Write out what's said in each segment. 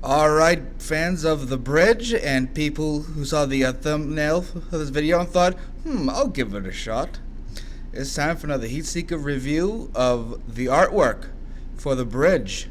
Alright, fans of The Bridge and people who saw the thumbnail for this video and thought, I'll give it a shot. It's time for another Heatseeker review of the artwork for The Bridge.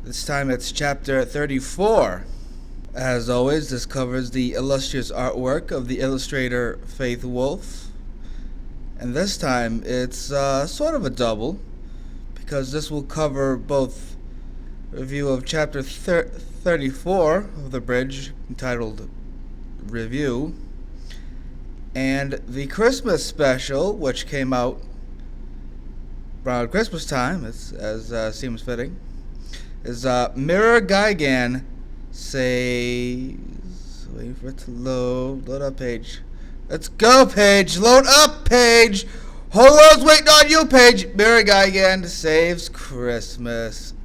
This time it's chapter 34. As always, this covers the illustrious artwork of the illustrator Faith Wolf. And this time it's sort of a double, because this will cover both review of chapter 34 of The Bridge, entitled Review, and the Christmas special, which came out around Christmas time, as seems fitting, is Mirror Gigan says, wait for it to load up page. Let's go, page, load up, page. Hold on, waiting on you, page. Mirror Gigan saves Christmas.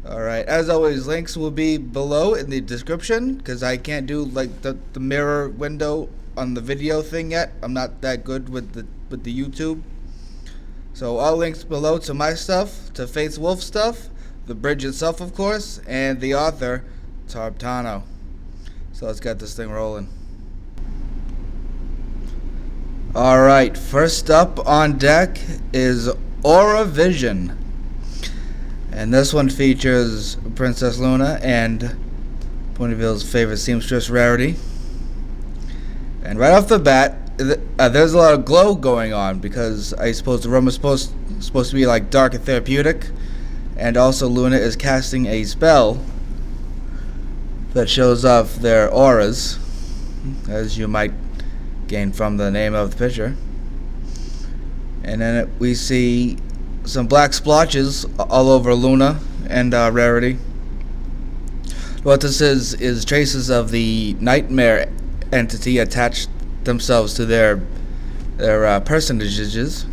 Alright, as always, links will be below in the description, because I can't do like the mirror window on the video thing yet. I'm not that good with the YouTube. So all links below to my stuff, to Faith Wolf stuff, The Bridge itself of course, and the author, Tarbtano. So let's get this thing rolling. Alright, first up on deck is Aura Vision. And this one features Princess Luna and Ponyville's favorite seamstress, Rarity. And right off the bat, there's a lot of glow going on, because I suppose the room is supposed to be like dark and therapeutic. And also Luna is casting a spell that shows off their auras, as you might gain from the name of the picture. And then we see some black splotches all over Luna and Rarity. What this is traces of the nightmare entity attached themselves to their personages.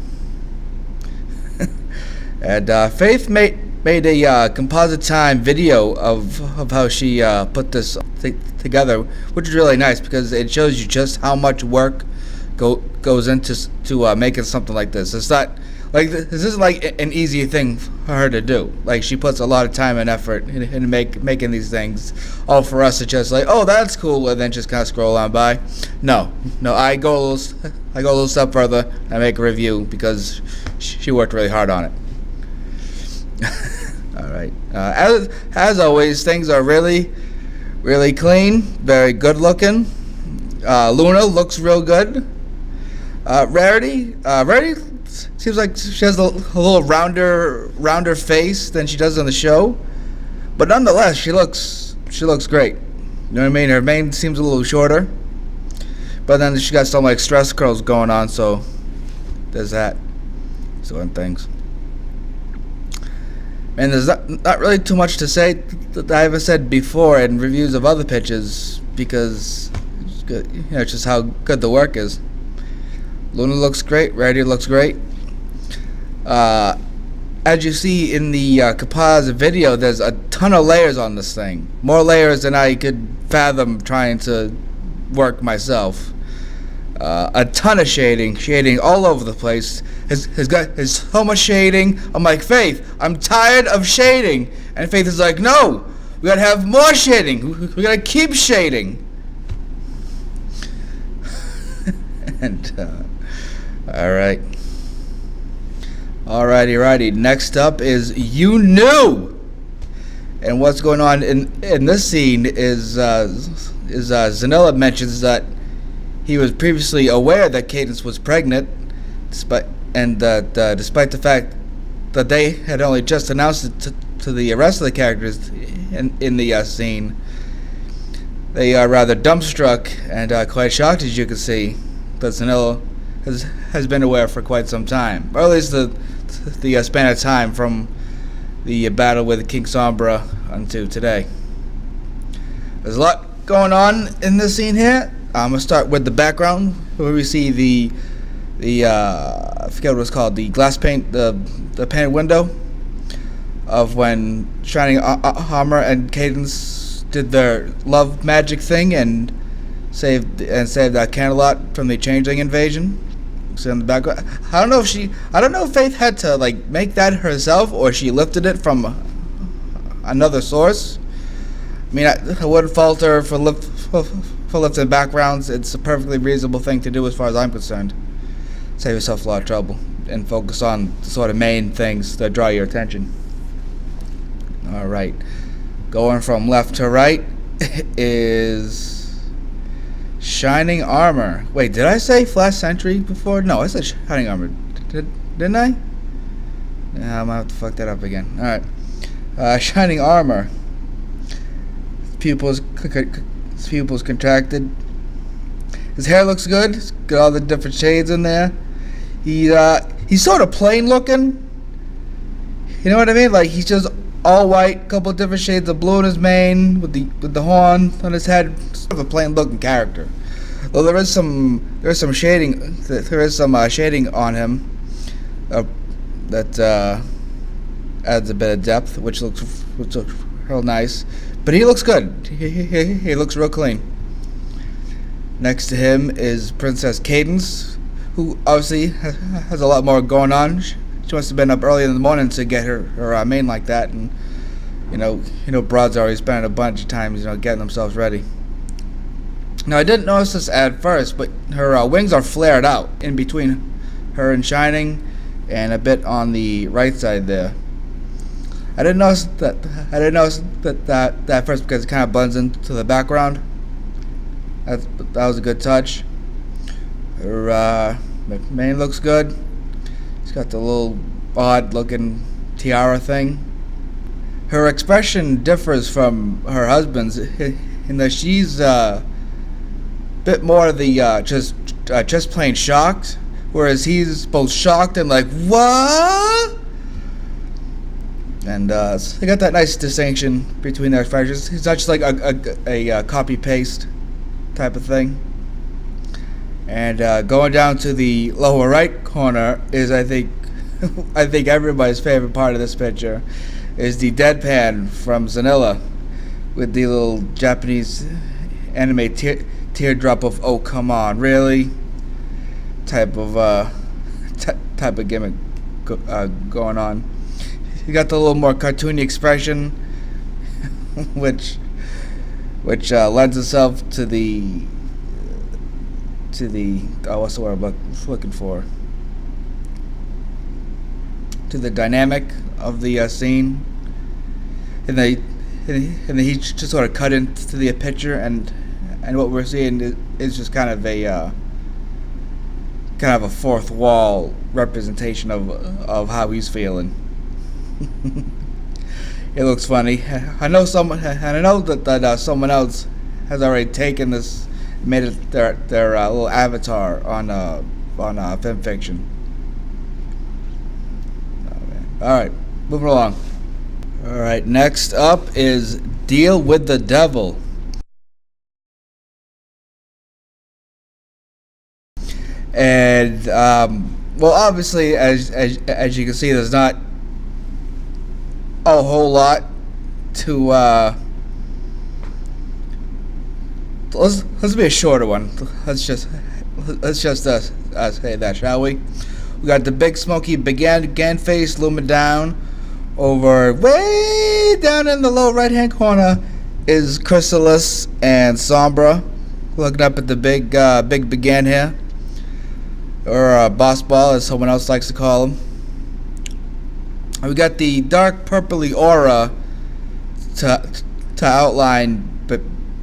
And Faith made a composite time video of how she put this together, which is really nice, because it shows you just how much work goes into making something like this. It's not like this isn't like an easy thing for her to do. Like, she puts a lot of time and effort in making these things. All for us to just like, oh, that's cool, and then just kind of scroll on by. No, I go a little step further. I make a review because she worked really hard on it. All right. As always, things are really clean, very good looking. Luna looks real good. Rarity seems like she has a little rounder face than she does on the show, but nonetheless, she looks great. You know what I mean? Her mane seems a little shorter, but then she got some like stress curls going on, so there's that sort of things. And there's not really too much to say that I haven't said before in reviews of other pitches, because it's good, it's just how good the work is. Luna looks great. Rarity looks great. As you see in the composite video, there's a ton of layers on this thing. More layers than I could fathom trying to work myself. A ton of shading all over the place. Has so much shading. I'm like, Faith, I'm tired of shading. And Faith is like, no, we gotta have more shading. We gotta keep shading. And Alrighty. Next up is You Knew. And what's going on in this scene is Zanilla mentions that he was previously aware that Cadence was pregnant, despite the fact that they had only just announced it to the rest of the characters in the scene. They are rather dumbstruck and quite shocked, as you can see, that Zanilla has been aware for quite some time, or at least the span of time from the battle with King Sombra until today. There's a lot going on in this scene here. I'm gonna start with the background, where we see the I forget what it's called, the glass paint, the painted window of when Shining Armor and Cadence did their love magic thing and saved Canterlot from the Changeling invasion. See on the background. I don't know if Faith had to like make that herself, or she lifted it from another source. I mean, I wouldn't fault her for lifting backgrounds. It's a perfectly reasonable thing to do as far as I'm concerned. Save yourself a lot of trouble and focus on the sort of main things that draw your attention. Alright. Going from left to right is Shining Armor. Wait, did I say Flash Sentry before? No, I said Shining Armor. Didn't I? Yeah, I might have to fuck that up again. Alright. Shining Armor. Pupils contracted. His hair looks good. He's got all the different shades in there. He's sort of plain looking. You know what I mean? Like, he's just all white, couple of different shades of blue in his mane, with the horn on his head. Sort of a plain looking character. Though there is some shading. There is some shading on him that adds a bit of depth, which looks real nice. But he looks good. He looks real clean. Next to him is Princess Cadence, who obviously has a lot more going on. She must have been up early in the morning to get her mane like that, and you know, broads are always spending a bunch of times, getting themselves ready. Now, I didn't notice this at first, but her wings are flared out in between her and Shining, and a bit on the right side there. I didn't notice that at first because it kind of blends into the background. That was a good touch. Her mane looks good. She's got the little odd looking tiara thing. Her expression differs from her husband's in that she's a bit more the just plain shocked, whereas he's both shocked and like, what? And so they got that nice distinction between their expressions. It's not just like a copy paste type of thing. And going down to the lower right corner is, I think everybody's favorite part of this picture is the deadpan from Zanilla with the little Japanese anime teardrop of "oh come on, really?" type of gimmick going on. You got the little more cartoony expression, which lends itself to the what's the word I'm looking for? To the dynamic of the scene, and he just sort of cut into the picture, and what we're seeing is just kind of a fourth wall representation of how he's feeling. It looks funny. I know that someone else has already taken this, made it their little avatar on Film Fiction. Oh, man. All right, moving along. All right, next up is Deal with the Devil. And well, obviously, as you can see, there's not a whole lot to let's be a shorter one. Let's just say that, shall we? We got the big smoky began face looming down. Over way down in the lower right hand corner is Chrysalis and Sombra, looking up at the big began here, or boss ball as someone else likes to call him. We got the dark purpley aura to outline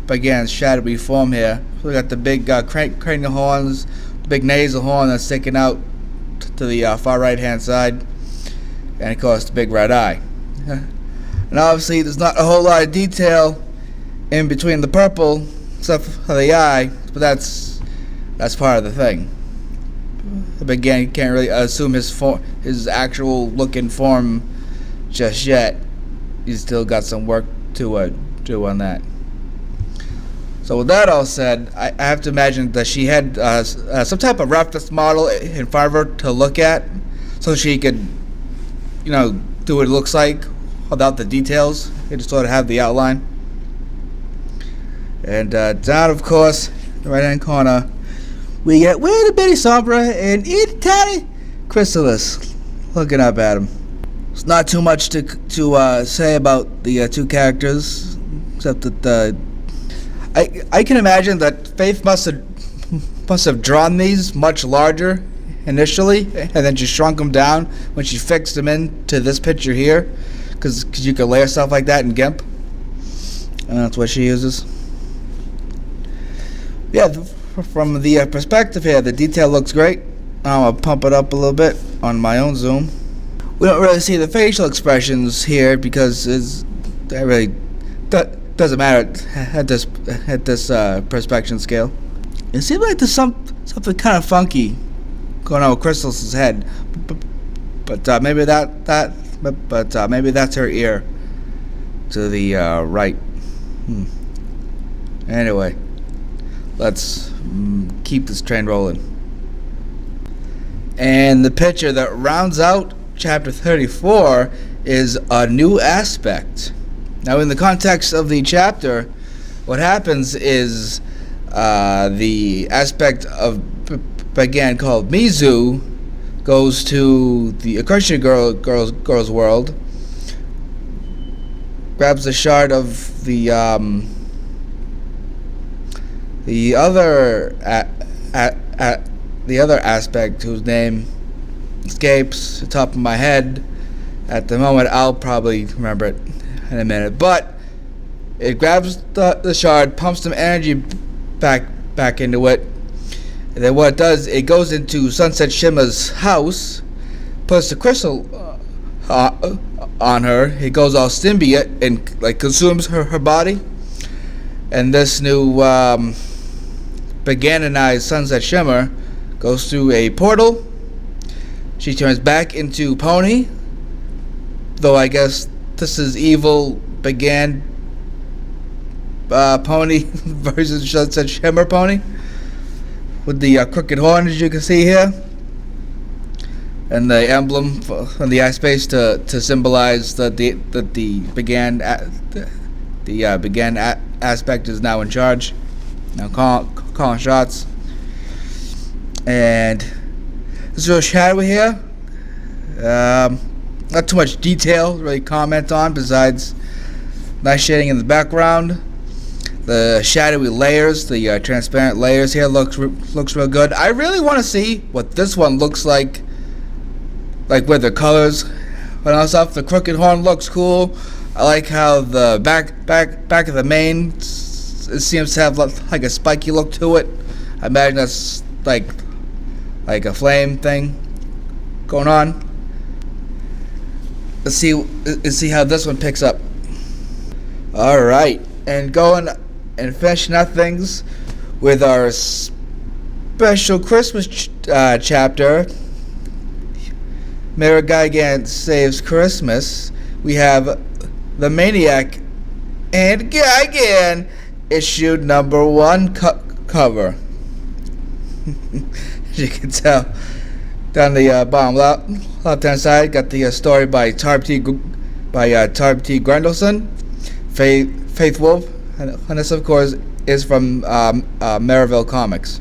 Began's shadowy form here. So we got the big cranial horns, big nasal horn that's sticking out to the far right hand side, and of course the big red eye. And obviously there's not a whole lot of detail in between the purple except for the eye, but that's part of the thing. But again, you can't really assume his actual looking form just yet. He's still got some work to do on that. So with that all said, I have to imagine that she had some type of reference model in front of her to look at, so she could, do what it looks like without the details. You just sort of have the outline. And down, of course, the right hand corner, we get little bitty Sombra and itty tiny Chrysalis looking up at him. There's not too much to say about the two characters, except that I can imagine that Faith must have drawn these much larger initially, and then she shrunk them down when she fixed them into this picture here, because you can layer stuff like that in GIMP, and that's what she uses. Yeah, from the perspective here, the detail looks great. I'm gonna pump it up a little bit on my own zoom. We don't really see the facial expressions here because that really doesn't matter at this perspection scale. It seems like there's something kind of funky going on with Crystal's head, but maybe maybe that's her ear to the right. Anyway, let's keep this train rolling. And the picture that rounds out chapter 34 is a new aspect. Now, in the context of the chapter, what happens is the aspect of Bagan called Mizu goes to the Akasha girl's world, grabs a shard of the other aspect whose name escapes the top of my head at the moment. I'll probably remember it in a minute, but it grabs the shard, pumps some energy back into it, and then what it does, it goes into Sunset Shimmer's house, puts the crystal on her. It goes all symbiote and like consumes her body, and this new Baganonized Sunset Shimmer goes through a portal. She turns back into Pony, though I guess this is evil Bagan Pony versus Sunset Shimmer Pony, with the crooked horn, as you can see here, and the emblem on the eye space to symbolize that the Bagan aspect is now in charge, now calling shots. And this is real shadowy here. Not too much detail to really comment on besides nice shading in the background. The shadowy layers, the transparent layers here looks real good. I really want to see what this one looks like with the colors and all stuff. The crooked horn looks cool. I like how the back of the mane it seems to have like a spiky look to it. I imagine that's like a flame thing going on. Let's see how this one picks up. All right, and going and finishing up things with our special Christmas chapter, Mirror Gigan Saves Christmas. We have the Maniac and Gigan issue number 1 cover. As you can tell, down the bottom left-hand side, got the story by Tarb T. Grendelson, Faith Wolf, and this, of course, is from Maryville Comics.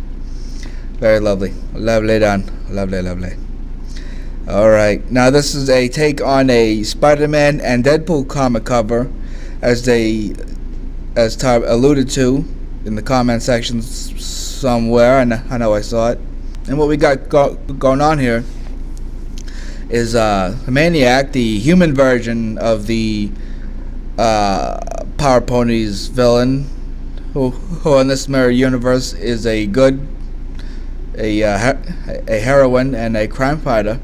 Very lovely, lovely done, lovely. All right, now this is a take on a Spider-Man and Deadpool comic cover, as Tarb alluded to in the comment section somewhere, and I know I saw it. And what we got going on here is Maniac, the human version of the Power Ponies villain, who in this mirror universe is a heroine and a crime fighter,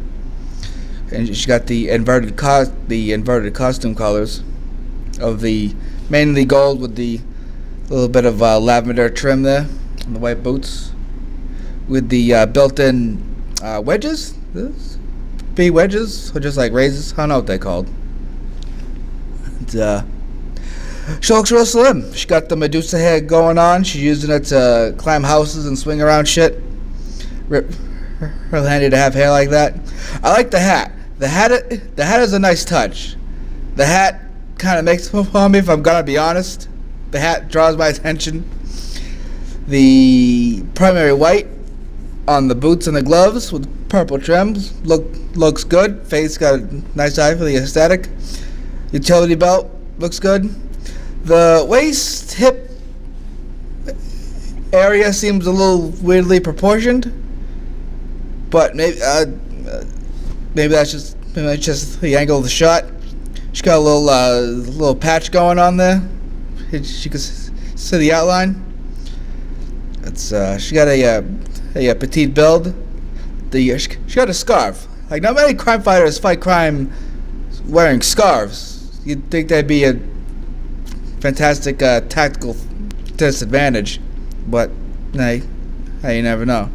and she's got the inverted costume colors of the mainly gold with the little bit of lavender trim there on the white boots, with the built-in wedges. Be wedges or just like razors? I don't know what they're called. And, she looks real slim. She got the Medusa hair going on. She's using it to climb houses and swing around shit. Real handy to have hair like that. I like the hat. The hat is a nice touch. The hat kind of makes it for me, if I'm gonna be honest. The hat draws my attention. The primary white on the boots and the gloves with purple trims look looks good. Face got a nice eye for the aesthetic. Utility belt looks good. The waist hip area seems a little weirdly proportioned, but maybe that's just the angle of the shot. She's got a little patch going on there. You can see the outline. It's she got a petite build. She got a scarf. Like, not many crime fighters fight crime wearing scarves. You'd think that'd be a fantastic tactical disadvantage, but hey, you never know.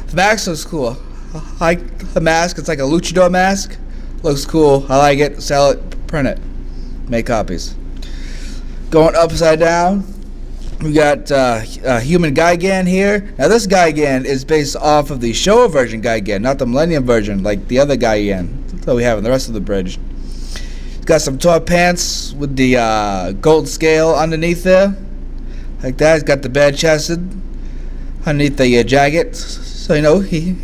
The mask looks cool. I like the mask. It's like a luchador mask. Looks cool. I like it. Sell it. Print it. Make copies. Going upside down, we got human Gigan here. Now this Gigan is based off of the Showa version Gigan, not the Millennium version like the other Gigan that we have in the rest of the bridge. He's got some taut pants with the gold scale underneath there, like that. He's got the bad chested underneath the jacket, so you know he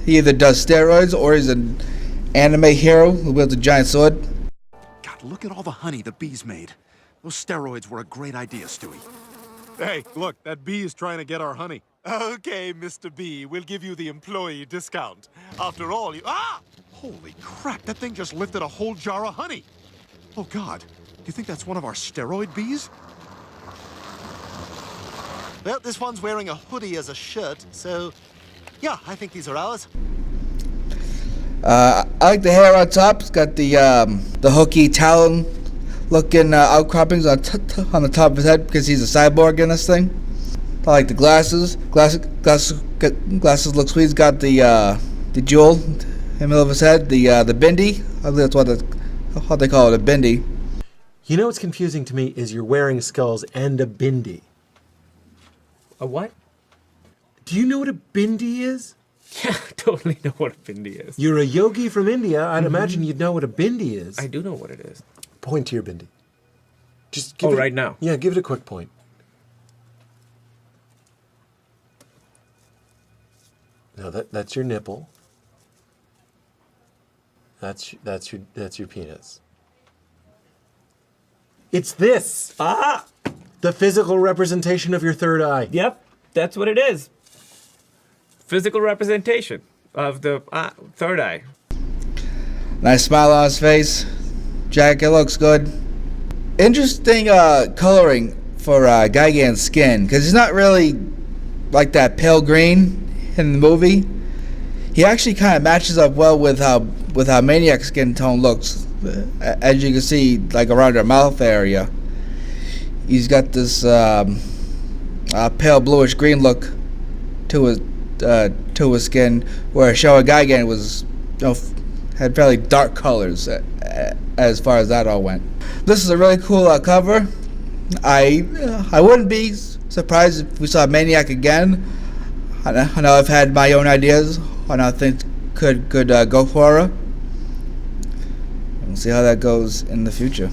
either does steroids or he's an anime hero who wields a giant sword. God, look at all the honey the bees made. Those steroids were a great idea, Stewie. Hey, look, that bee is trying to get our honey. Okay, Mr. B, we'll give you the employee discount. After all, Holy crap, that thing just lifted a whole jar of honey. Oh, God. Do you think that's one of our steroid bees? Well, this one's wearing a hoodie as a shirt, so yeah, I think these are ours. I like the hair on top. It's got the hooky talon-looking outcroppings on the top of his head because he's a cyborg in this thing. I like the glasses. Glasses look sweet. He's got the jewel in the middle of his head. The bindi. I think that's what they call it, a bindi. You know what's confusing to me is you're wearing skulls and a bindi. A what? Do you know what a bindi is? Yeah, I totally know what a bindi is. You're a yogi from India. I'd imagine you'd know what a bindi is. I do know what it is. Point to your bindi. Just give Oh, it right now? Yeah, give it a quick point. No, that's your nipple. That's your penis. It's this. Ah! The physical representation of your third eye. Yep, that's what it is. Physical representation of the third eye. Nice smile on his face. Jacket looks good. Interesting coloring for Gigan's skin, because he's not really like that pale green in the movie. He actually kind of matches up well with how Maniac skin tone looks, as you can see, like around her mouth area. He's got this pale bluish green look to his skin, where Showa Gigan was, had fairly dark colors as far as that all went. This is a really cool cover. I wouldn't be surprised if we saw Maniac again. I know I've had my own ideas on how things could go for her. We'll see how that goes in the future.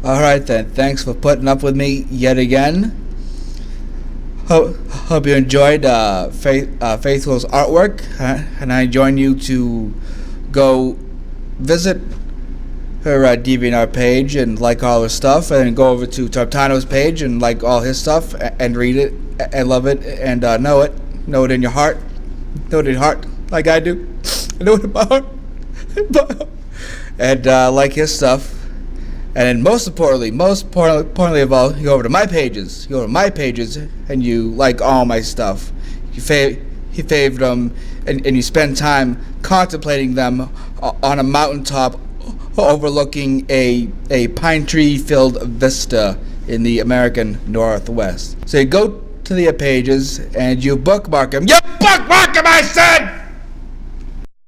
Alright then, thanks for putting up with me yet again. Hope you enjoyed Faithful's artwork, and I join you to go visit her DeviantArt page and like all her stuff, and then go over to Tartano's page and like all his stuff, and read it and love it and know it in your heart, like I do. I know it in my heart, and like his stuff. And then most importantly of all, you go over to my pages. You go to my pages and you like all my stuff. You favorite them, and you spend time contemplating them on a mountaintop overlooking a pine tree filled vista in the American Northwest. So you go to the pages and you bookmark them. You bookmark them, I said!